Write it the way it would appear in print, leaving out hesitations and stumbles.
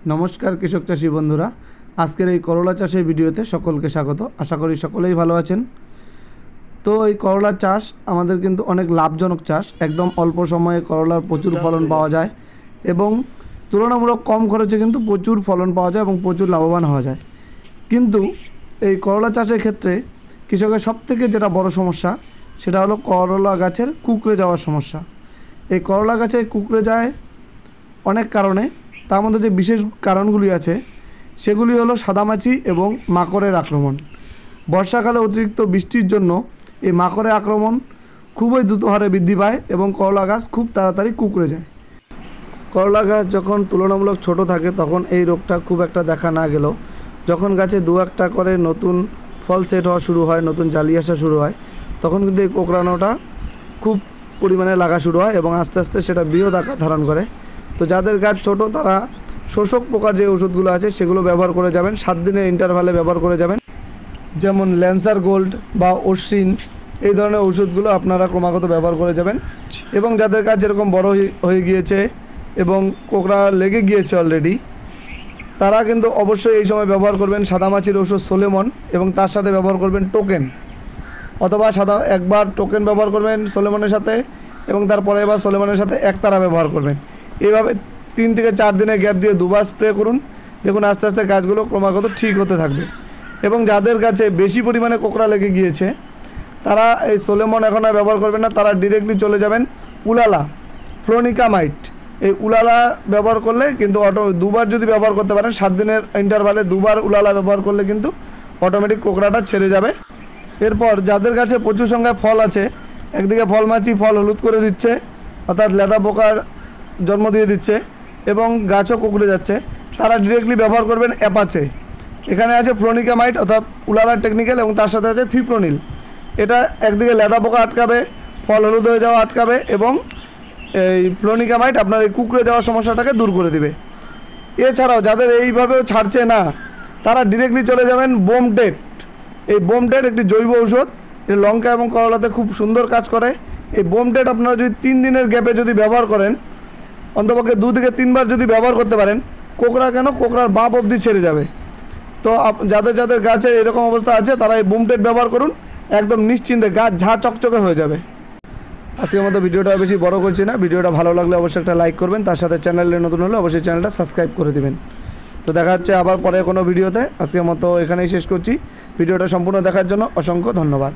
नमस्कार कृषक चाषी बंधुरा आजकेर এই করলা চাষের ভিডিওতে সকলকে স্বাগত। আশা করি সকলেই ভালো আছেন। তো এই করলা চাষ আমাদের কিন্তু অনেক লাভজনক চাষ। একদম অল্প সময়ে করলার প্রচুর ফলন পাওয়া যায় এবং তুলনামূলক কম খরচে কিন্তু প্রচুর ফলন পাওয়া যায় এবং প্রচুর লাভবান হওয়া যায়। কিন্তু এই করলা চাষের ক্ষেত্রে কৃষকের সবথেকে যেটা বড় সমস্যা সেটা হলো করলা গাছের কুঁকড়ে যাওয়ার সমস্যা। এই করলা গাছে কুঁকড়ে যায় অনেক কারণে, তার মধ্যে যে বিশেষ কারণগুলি আছে সেগুলি হলো সাদামাছি এবং মাকড়ের আক্রমণ। বর্ষাকালে অতিরিক্ত বৃষ্টির জন্য এই মাকড়ের আক্রমণ খুবই দ্রুত হারে বৃদ্ধি পায় এবং করলা গাছ খুব তাড়াতাড়ি কুঁকড়ে যায়। করলা গাছ যখন তুলনামূলক ছোট থাকে তখন এই রোগটা খুব একটা দেখা না গেলেও যখন গাছে দু একটা করে নতুন ফল সেট হওয়া শুরু হয়, নতুন জালি আসা শুরু হয়, তখন কিন্তু এই কোঁকড়ানোটা খুব পরিমাণে লাগা শুরু হয় এবং আস্তে আস্তে সেটা বৃহৎ আকার ধারণ করে। তো যাদের গাছ ছোট তারা শোষক পোকার যে ওষুধগুলো আছে সেগুলো ব্যবহার করে যাবেন, 7 দিনের ইন্টারভালে ব্যবহার করে যাবেন। যেমন ল্যান্সার গোল্ড বা অশ্বিন এই ধরনের ওষুধগুলো আপনারা ক্রমাগত ব্যবহার করে যাবেন। এবং যাদের গাছ যেরকম বড় হয়ে গিয়েছে এবং কোঁকড়া লেগে গিয়েছে অলরেডি, তারা কিন্তু অবশ্যই এই সময় ব্যবহার করবেন সাদামাছির ওষুধ সোলেমন এবং তার সাথে ব্যবহার করবেন টোকেন, অথবা একবার টোকেন ব্যবহার করবেন সোলেমনের সাথে এবং তারপরে এবার সোলেমনের সাথে একতারা ব্যবহার করবেন। এইভাবে 3 থেকে 4 দিনের গ্যাপ দিয়ে দুবার স্প্রে করুন। দেখুন আস্তে আস্তে গাছগুলো ক্রমাগত ঠিক হতে থাকবে। এবং যাদের গাছে বেশি পরিমাণে কোঁকড়া লেগে গিয়েছে তারা এই সোলেমন এখন আর ব্যবহার করবেন না, তারা ডিরেক্টলি চলে যাবেন উলালা ফ্লোনিকামাইট। এই উলালা ব্যবহার করলে কিন্তু দুবার যদি ব্যবহার করতে পারেন 7 দিনের ইন্টারভালে দুবার উলালা ব্যবহার করলে কিন্তু অটোমেটিক কোঁকড়াটা ছেড়ে যাবে। এরপর যাদের কাছে প্রচুর সংখ্যায় ফল আছে, একদিকে ফলমাছি ফল হলুদ করে দিচ্ছে অর্থাৎ লেদা পোকার জন্ম দিয়ে দিচ্ছে এবং গাছও কুঁকড়ে যাচ্ছে, তারা ডিরেক্টলি ব্যবহার করবেন অ্যাপাচে। এখানে আছে ফ্লোনিকামাইট অর্থাৎ উলালার টেকনিক্যাল এবং তার সাথে আছে ফিপ্রোনিল। এটা একদিকে লেদা পোকা আটকাবে, ফল হলুদ হয়ে যাওয়া আটকাবে এবং এই ফ্লোনিকামাইট আপনার এই কুঁকড়ে যাওয়ার সমস্যাটাকে দূর করে দিবে। এছাড়াও যাদের এইভাবেও ছাড়ছে না তারা ডিরেক্টলি চলে যাবেন বোমটেট। এই বোমটেট একটি জৈব ঔষধ, এই লঙ্কা এবং করলাতে খুব সুন্দর কাজ করে। এই বোমটেট আপনারা যদি 3 দিনের গ্যাপে যদি ব্যবহার করেন, অন্তপক্ষে 2 থেকে 3 বার যদি ব্যবহার করতে পারেন, কোঁকড়া কেন কোঁকড়ার বাপ অবধি ছেড়ে যাবে। তো যাদের যাদের গাছে এরকম অবস্থা আছে তারা এই বোমটেট ব্যবহার করুন, একদম নিশ্চিন্তে গাছ ঝা চকচকে হয়ে যাবে। আজকের মতো ভিডিওটা বেশি বড় করছি না। ভিডিওটা ভালো লাগলে অবশ্যই একটা লাইক করবেন, তার সাথে চ্যানেলে নতুন হলে অবশ্যই চ্যানেলটা সাবস্ক্রাইব করে দেবেন। তো দেখা হচ্ছে আবার পরে কোনো ভিডিওতে। আজকের মতো এখানেই শেষ করছি। ভিডিওটা সম্পূর্ণ দেখার জন্য অসংখ্য ধন্যবাদ।